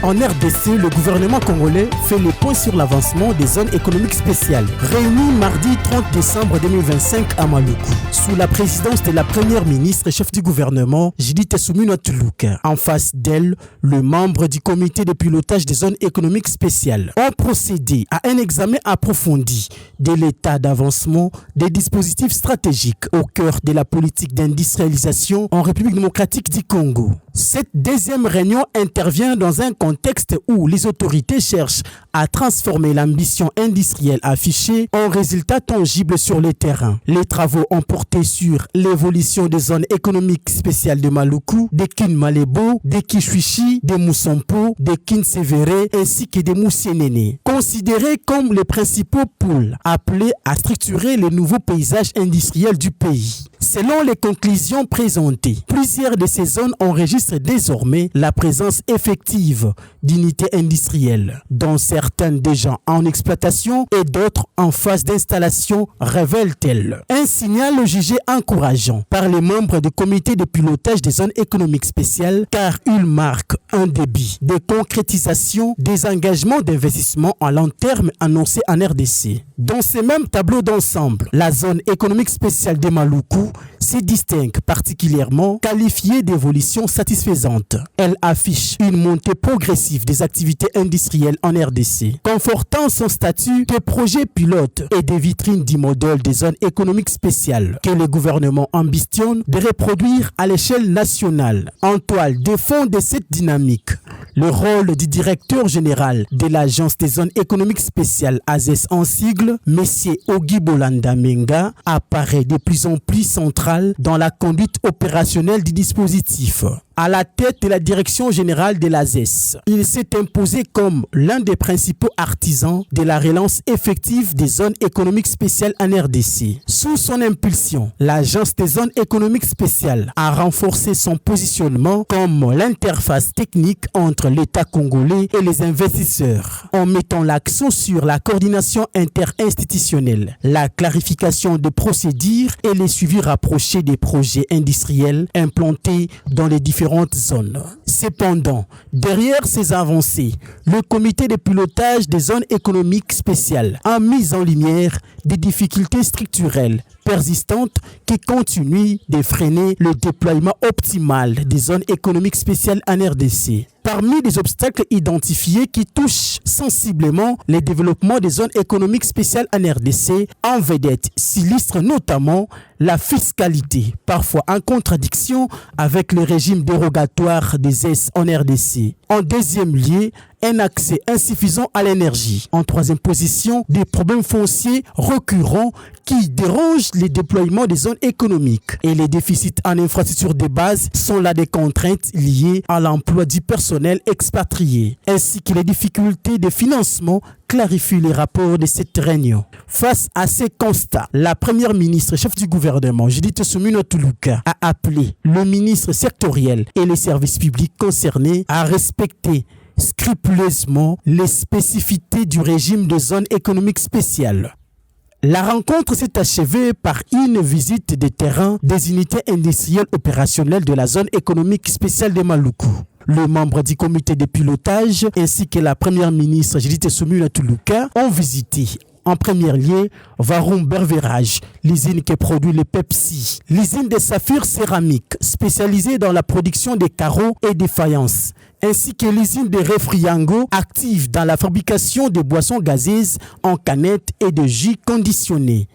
En RDC, le gouvernement congolais fait le point sur l'avancement des zones économiques spéciales. Réunis mardi 30 décembre 2025 à Maluku, sous la présidence de la première ministre et chef du gouvernement, Judith Suminwa Tuluka. En face d'elle, le membre du comité de pilotage des zones économiques spéciales ont procédé à un examen approfondi de l'état d'avancement des dispositifs stratégiques au cœur de la politique d'industrialisation en République démocratique du Congo. Cette deuxième réunion intervient dans un contexte où les autorités cherchent à transformer l'ambition industrielle affichée en résultats tangibles sur le terrain. Les travaux ont porté sur l'évolution des zones économiques spéciales de Maluku, de Kin-Malebo, de Kishwishi, de Moussampo, de Kin-Sévéré ainsi que de Moussienene, considérés comme les principaux pôles appelés à structurer le nouveau paysage industriel du pays. Selon les conclusions présentées, plusieurs de ces zones enregistrent désormais la présence effective d'unités industrielles, dont certaines déjà en exploitation et d'autres en phase d'installation, révèle-t-elle. Un signal jugé encourageant par les membres du comité de pilotage des zones économiques spéciales, car il marque un début de concrétisation des engagements d'investissement à long terme annoncés en RDC. Dans ce même tableau d'ensemble, la zone économique spéciale de Maluku se distingue particulièrement, qualifiée d'évolution satisfaisante. Elle affiche une montée progressive des activités industrielles en RDC, confortant son statut de projet pilote et de vitrine du modèle des zones économiques spéciales que le gouvernement ambitionne de reproduire à l'échelle nationale. En toile de fond de cette dynamique, le rôle du directeur général de l'Agence des zones économiques spéciales AZES en sigle, M. Ogi Bolanda Menga, apparaît de plus en plus central dans la conduite opérationnelle du dispositif. À la tête de la direction générale de l'AZES, il s'est imposé comme l'un des principaux artisans de la relance effective des zones économiques spéciales en RDC. Sous son impulsion, l'Agence des zones économiques spéciales a renforcé son positionnement comme l'interface technique entre l'État congolais et les investisseurs, en mettant l'accent sur la coordination interinstitutionnelle, la clarification des procédures et les suivis rapprochés des projets industriels implantés dans les différentes zones. Cependant, derrière ces avancées, le comité de pilotage des zones économiques spéciales a mis en lumière des difficultés structurelles persistantes qui continuent de freiner le déploiement optimal des zones économiques spéciales en RDC. Parmi les obstacles identifiés qui touchent sensiblement le développement des zones économiques spéciales en RDC, en vedette s'illustre notamment la fiscalité, parfois en contradiction avec le régime dérogatoire des aides en RDC. En deuxième lieu, un accès insuffisant à l'énergie. En troisième position, des problèmes fonciers récurrents qui dérangent le déploiement des zones économiques. Et les déficits en infrastructures de base sont là des contraintes liées à l'emploi du personnel expatrié, ainsi que les difficultés de financement clarifient les rapports de cette réunion. Face à ces constats, la première ministre chef du gouvernement, Judith Suminwa Tuluka, a appelé le ministre sectoriel et les services publics concernés à respecter scrupuleusement les spécificités du régime de zone économique spéciale. La rencontre s'est achevée par une visite de terrain des unités industrielles opérationnelles de la zone économique spéciale de Maluku. Le membre du comité de pilotage ainsi que la première ministre Judith Suminwa Tuluka ont visité en premier lieu Varum Berverage, l'usine qui produit le Pepsi, l'usine de saphir céramique spécialisée dans la production des carreaux et des faïences, ainsi que l'usine de Refriango active dans la fabrication de boissons gazeuses en canettes et de jus conditionnés.